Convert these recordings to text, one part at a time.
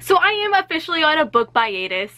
So I am officially on a book hiatus,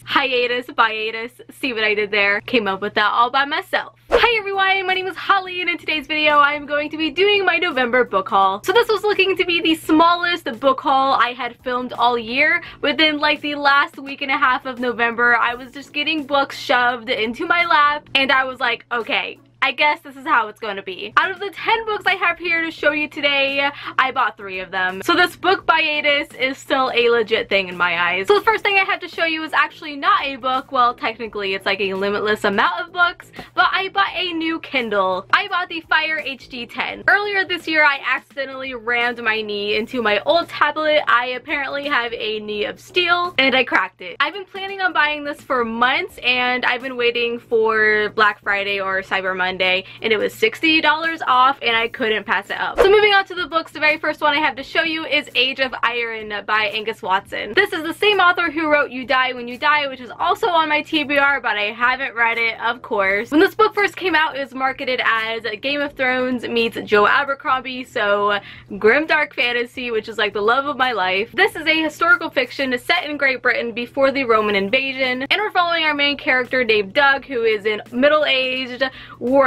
see what I did there? Came up with that all by myself. Hi everyone, my name is Holly, and in today's video I am going to be doing my November book haul. So this was looking to be the smallest book haul I had filmed all year. Within like the last week and a half of November, I was just getting books shoved into my lap, and I was like, okay, I guess this is how it's going to be. Out of the 10 books I have here to show you today, I bought 3 of them. So this book hiatus is still a legit thing in my eyes. So the first thing I have to show you is actually not a book. Well, technically it's like a limitless amount of books, but I bought a new Kindle. I bought the Fire HD 10. Earlier this year, I accidentally rammed my knee into my old tablet. I apparently have a knee of steel, and I cracked it. I've been planning on buying this for months, and I've been waiting for Black Friday or Cyber Monday, and it was $60 off, and I couldn't pass it up. So moving on to the books, the very first one I have to show you is Age of Iron by Angus Watson. This is the same author who wrote You Die When You Die, which is also on my TBR, but I haven't read it, of course. When this book first came out, it was marketed as Game of Thrones meets Joe Abercrombie, so grimdark fantasy, which is like the love of my life. This is a historical fiction set in Great Britain before the Roman invasion, and we're following our main character named Doug, who is a middle-aged warrior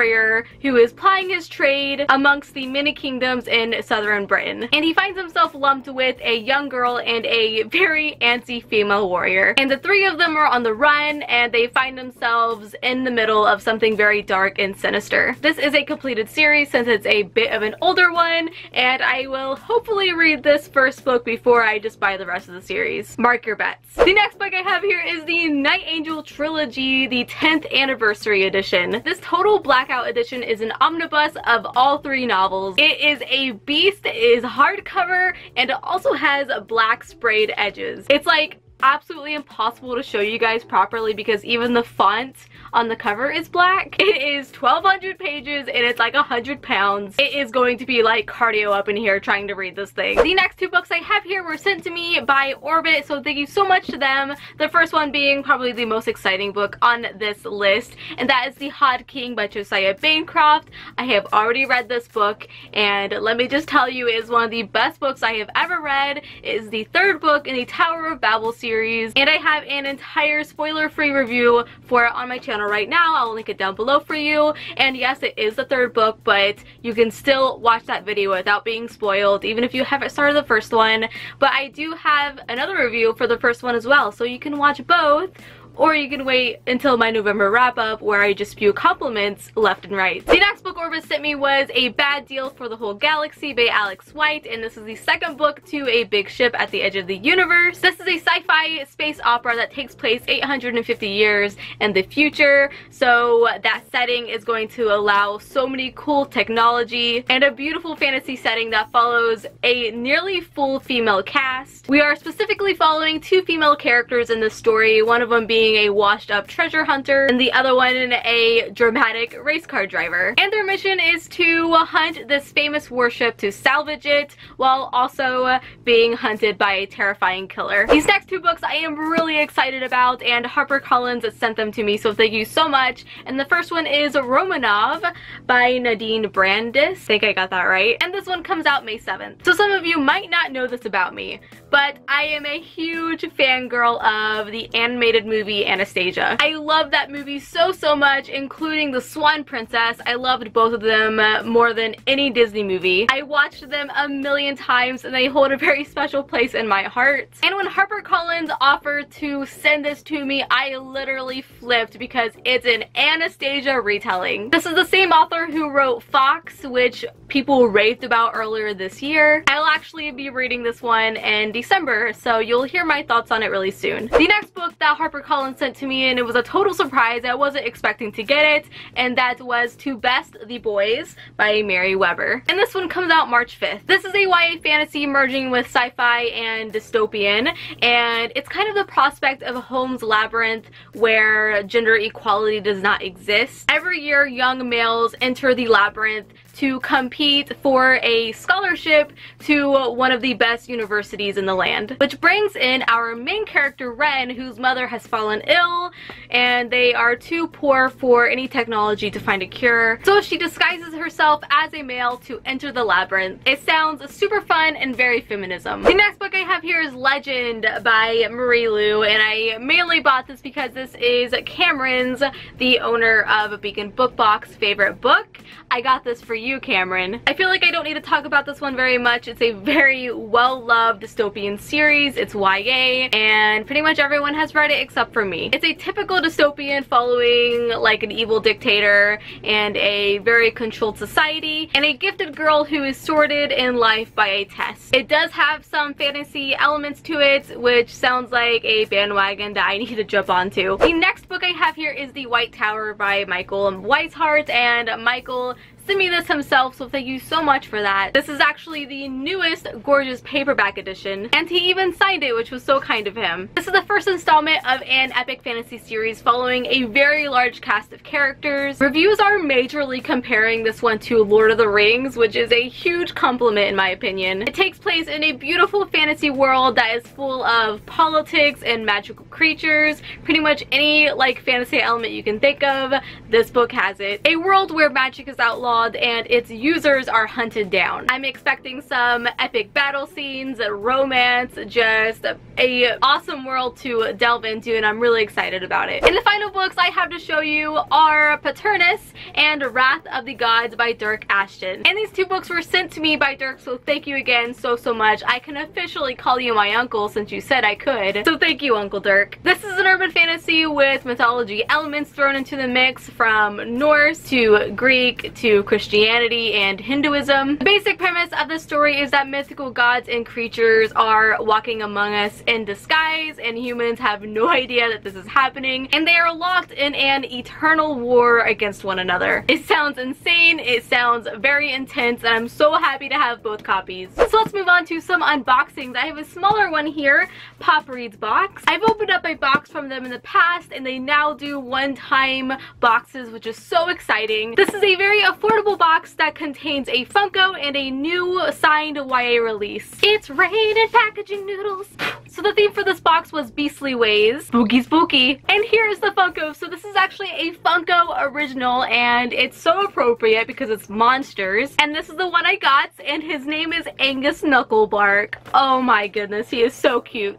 who is plying his trade amongst the many kingdoms in southern Britain. And he finds himself lumped with a young girl and a very antsy female warrior. And the 3 of them are on the run, and they find themselves in the middle of something very dark and sinister. This is a completed series since it's a bit of an older one, and I will hopefully read this first book before I just buy the rest of the series. Mark your bets. The next book I have here is the Night Angel Trilogy, the 10th Anniversary Edition. This total blackout edition is an omnibus of all 3 novels. It is a beast. It is hardcover, and it also has black sprayed edges. It's like absolutely impossible to show you guys properly because even the font on the cover is black. It is 1,200 pages, and it's like 100 pounds. It is going to be like cardio up in here trying to read this thing. The next 2 books I have here were sent to me by Orbit, so thank you so much to them. The first one being probably the most exciting book on this list, and that is The Hod King by Josiah Bancroft. I have already read this book, and let me just tell you, it is one of the best books I have ever read. It is the 3rd book in the Tower of Babel series, and I have an entire spoiler-free review for it on my channel right now. I'll link it down below for you. And yes, it is the 3rd book, but you can still watch that video without being spoiled, even if you haven't started the first one. But I do have another review for the first one as well, so you can watch both, or you can wait until my November wrap-up where I just spew compliments left and right. The next book Orbis sent me was A Bad Deal for the Whole Galaxy by Alex White, and this is the 2nd book to A Big Ship at the Edge of the Universe. This is a sci-fi space opera that takes place 850 years in the future, so that setting is going to allow so many cool technology and a beautiful fantasy setting that follows a nearly full female cast. We are specifically following 2 female characters in this story, one of them being a washed up treasure hunter and the other one a dramatic race car driver. And their mission is to hunt this famous warship to salvage it while also being hunted by a terrifying killer. These next 2 books I am really excited about, and HarperCollins sent them to me, so thank you so much. And the first one is Romanov by Nadine Brandis. I think I got that right. And this one comes out May 7th. So some of you might not know this about me, but I am a huge fangirl of the animated movie Anastasia. I love that movie so much, including The Swan Princess. I loved both of them more than any Disney movie. I watched them a million times, and they hold a very special place in my heart. And when HarperCollins offered to send this to me, I literally flipped because it's an Anastasia retelling. This is the same author who wrote Fox, which people raved about earlier this year. I'll actually be reading this one in December, so you'll hear my thoughts on it really soon. The next book that HarperCollins sent to me, and it was a total surprise, I wasn't expecting to get it, and that was To Best the Boys by Mary Weber. And this one comes out March 5th. This is a YA fantasy merging with sci-fi and dystopian, and it's kind of the prospect of Holmes' Labyrinth where gender equality does not exist. Every year, young males enter the labyrinth to compete for a scholarship to one of the best universities in the land. Which brings in our main character, Ren, whose mother has fallen ill, and they are too poor for any technology to find a cure. So she disguises herself as a male to enter the labyrinth. It sounds super fun and very feminism. The next book I have here is Legend by Marie Lu, and I mainly bought this because this is Cameron's, the owner of Beacon Book Box, favorite book. I got this for you, Cameron. I feel like I don't need to talk about this one very much. It's a very well-loved dystopian series. It's YA, and pretty much everyone has read it except for me. It's a typical dystopian following like an evil dictator and a very controlled society, and a gifted girl who is sorted in life by a test. It does have some fantasy elements to it, which sounds like a bandwagon that I need to jump onto. The next book I have here is The White Tower by Michael Weishart, and Michael sent me this himself, so thank you so much for that. This is actually the newest gorgeous paperback edition, and he even signed it, which was so kind of him. This is the first installment of an epic fantasy series following a very large cast of characters. Reviews are majorly comparing this one to Lord of the Rings, which is a huge compliment in my opinion. It takes place in a beautiful fantasy world that is full of politics and magical creatures. Pretty much any like fantasy element you can think of, this book has it. A world where magic is outlawed and its users are hunted down. I'm expecting some epic battle scenes, romance, just a awesome world to delve into, and I'm really excited about it. And the final books I have to show you are Paternus and Wrath of the Gods by Dirk Ashton. And these two books were sent to me by Dirk, so thank you again so much. I can officially call you my uncle since you said I could, so thank you, Uncle Dirk. This is an urban fantasy with mythology elements thrown into the mix, from Norse to Greek to Christianity and Hinduism. The basic premise of the story is that mythical gods and creatures are walking among us in disguise, and humans have no idea that this is happening, and they are locked in an eternal war against one another. It sounds insane, it sounds very intense, and I'm so happy to have both copies. So let's move on to some unboxings. I have a smaller one here, Pop Reads box. I've opened up a box from them in the past, and they now do one-time boxes, which is so exciting. This is a very affordable box that contains a Funko and a new signed YA release. It's rain and packaging noodles. So the theme for this box was Beastly Ways. Spooky spooky. And here's the Funko. So this is actually a Funko original, and it's so appropriate because it's monsters. And this is the one I got, and his name is Angus Knucklebark. Oh my goodness, he is so cute.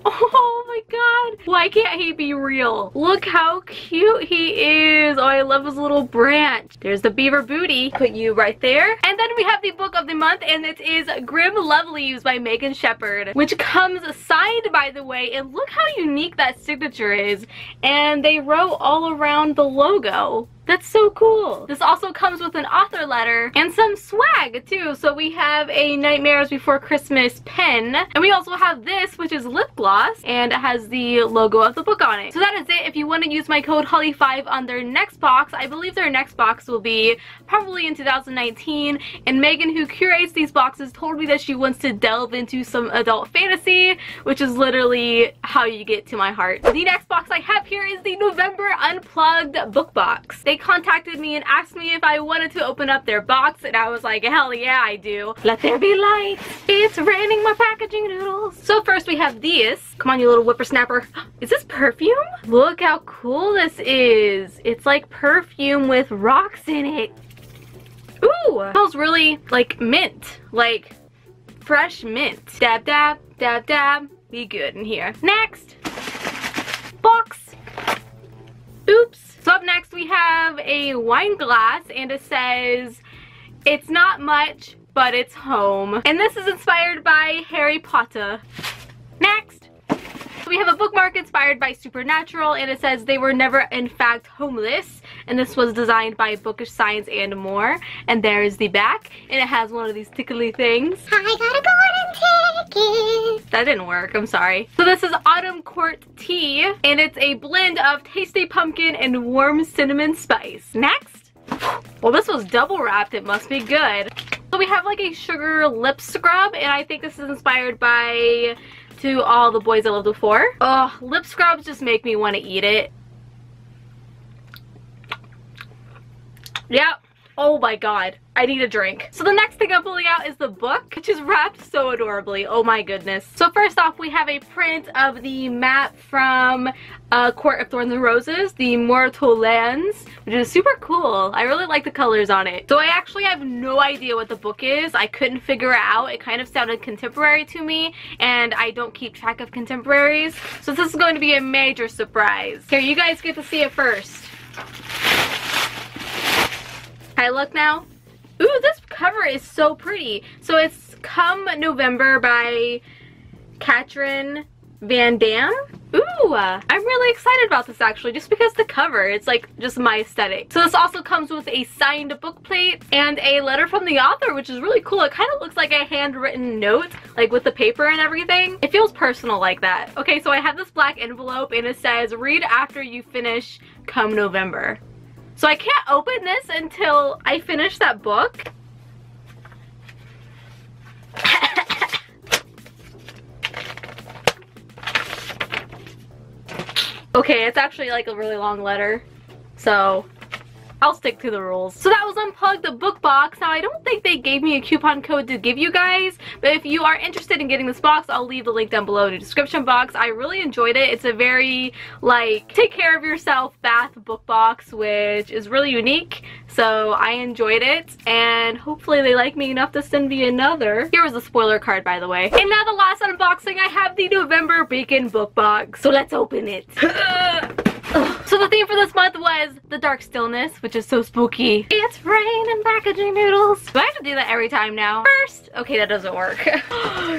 Oh my god, why can't he be real? Look how cute he is. Oh, I love his little branch. There's the beaver booty. Put you right there. And then we have the book of the month, and it is Grim Love Leaves by Megan Shepherd, which comes signed, by the way, and look how unique that signature is. And they wrote all around the logo. That's so cool. This also comes with an author letter and some swag too. So we have a Nightmares Before Christmas pen, and we also have this, which is lip gloss, and it has the logo of the book on it. So that is it. If you want to use my code Holly5 on their next box, I believe their next box will be probably in 2019, and Megan, who curates these boxes, told me that she wants to delve into some adult fantasy, which is literally how you get to my heart. The next box I have here is the November Unplugged book box. They contacted me and asked me if I wanted to open up their box, and I was like, hell yeah, I do. Let there be light. It's raining my packaging noodles. So first we have these. Come on, you little whippersnapper. Is this perfume? Look how cool this is. It's like perfume with rocks in it. Ooh, it smells really like mint, like fresh mint. Dab, dab, dab, dab. Be good in here. Next, box. Oops. So up next we have a wine glass, and it says, "It's not much, but it's home." And this is inspired by Harry Potter. Next, we have a bookmark inspired by Supernatural, and it says, "They were never in fact homeless." And this was designed by Bookish Science and More. And there's the back, and it has one of these tickly things. I got a golden ticket. That didn't work, I'm sorry. So this is Autumn Court Tea, and it's a blend of tasty pumpkin and warm cinnamon spice. Next, well, this was double wrapped, it must be good. So we have like a sugar lip scrub, and I think this is inspired by To All the Boys I Loved Before. Oh, lip scrubs just make me want to eat it. Yep. Oh my god, I need a drink. So the next thing I'm pulling out is the book, which is wrapped so adorably. Oh my goodness. So first off, we have a print of the map from Court of Thorns and Roses, the Mortal Lands, which is super cool. I really like the colors on it. So I actually have no idea what the book is. I couldn't figure it out. It kind of sounded contemporary to me, and I don't keep track of contemporaries. So this is going to be a major surprise. Here, you guys get to see it first. Can I look now? Ooh, this cover is so pretty. So it's Come November by Katrin Van Dam. Ooh, I'm really excited about this actually, just because the cover, it's like just my aesthetic. So this also comes with a signed book plate and a letter from the author, which is really cool. It kind of looks like a handwritten note, like with the paper and everything. It feels personal like that. Okay, so I have this black envelope and it says, read after you finish Come November. So I can't open this until I finish that book. Okay, it's actually like a really long letter, so I'll stick to the rules. So that was Unplugged, the book box. Now I don't think they gave me a coupon code to give you guys, but if you are interested in getting this box, I'll leave the link down below in the description box. I really enjoyed it. It's a very like take care of yourself bath book box, which is really unique. So I enjoyed it, and hopefully they like me enough to send me another. Here was the spoiler card, by the way. And now the last unboxing, I have the November Bacon book box. So let's open it. So the theme for this month was the dark stillness, which is so spooky. It's raining packaging noodles. Do I have to do that every time now? First, okay, that doesn't work.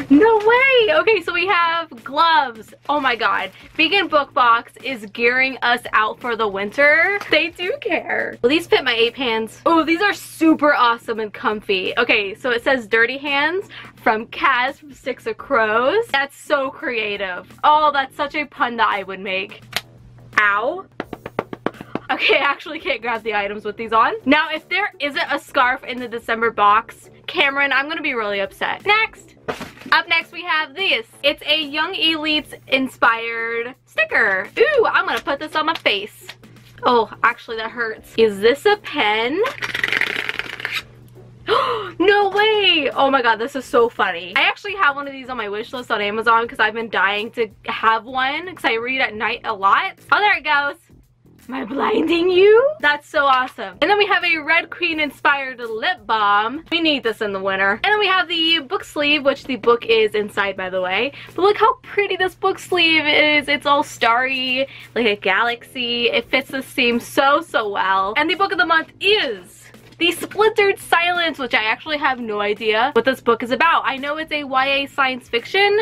No way. Okay, so we have gloves. Oh my god. Vegan Book Box is gearing us out for the winter. They do care. Will these fit my 8 hands? Oh, these are super awesome and comfy. Okay, so it says dirty hands from Kaz from Six of Crows. That's so creative. Oh, that's such a pun that I would make. Ow. Okay, I actually can't grab the items with these on. Now, if there isn't a scarf in the December box, Cameron, I'm gonna be really upset. Next! Up next, we have this. It's a Young Elites inspired sticker. Ooh, I'm gonna put this on my face. Oh, actually, that hurts. Is this a pen? No way! Oh my god, this is so funny. I actually have one of these on my wish list on Amazon because I've been dying to have one because I read at night a lot. Oh, there it goes. Am I blinding you? That's so awesome. And then we have a Red Queen inspired lip balm. We need this in the winter. And then we have the book sleeve, which the book is inside, by the way. But look how pretty this book sleeve is. It's all starry, like a galaxy. It fits the theme so, so well. And the book of the month is The Splintered Silence, which I actually have no idea what this book is about. I know it's a YA science fiction,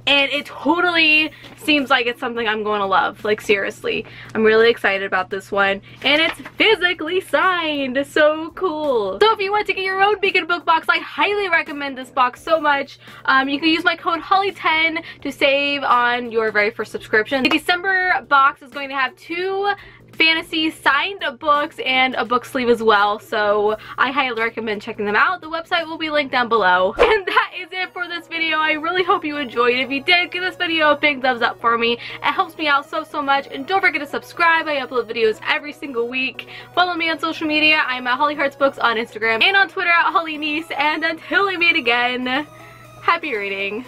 and it totally seems like it's something I'm going to love. Like, seriously. I'm really excited about this one. And it's physically signed. So cool. So if you want to get your own Beacon book box, I highly recommend this box so much. You can use my code Holly10 to save on your very first subscription. The December box is going to have 2 fantasy signed books and a book sleeve as well, so I highly recommend checking them out. The website will be linked down below. And that is it for this video. I really hope you enjoyed it. If you did, give this video a big thumbs up for me. It helps me out so, so much. And don't forget to subscribe. I upload videos every single week. Follow me on social media. I'm at Holly Hearts Books on Instagram and on Twitter at Holly Niece. And until we meet again, happy reading.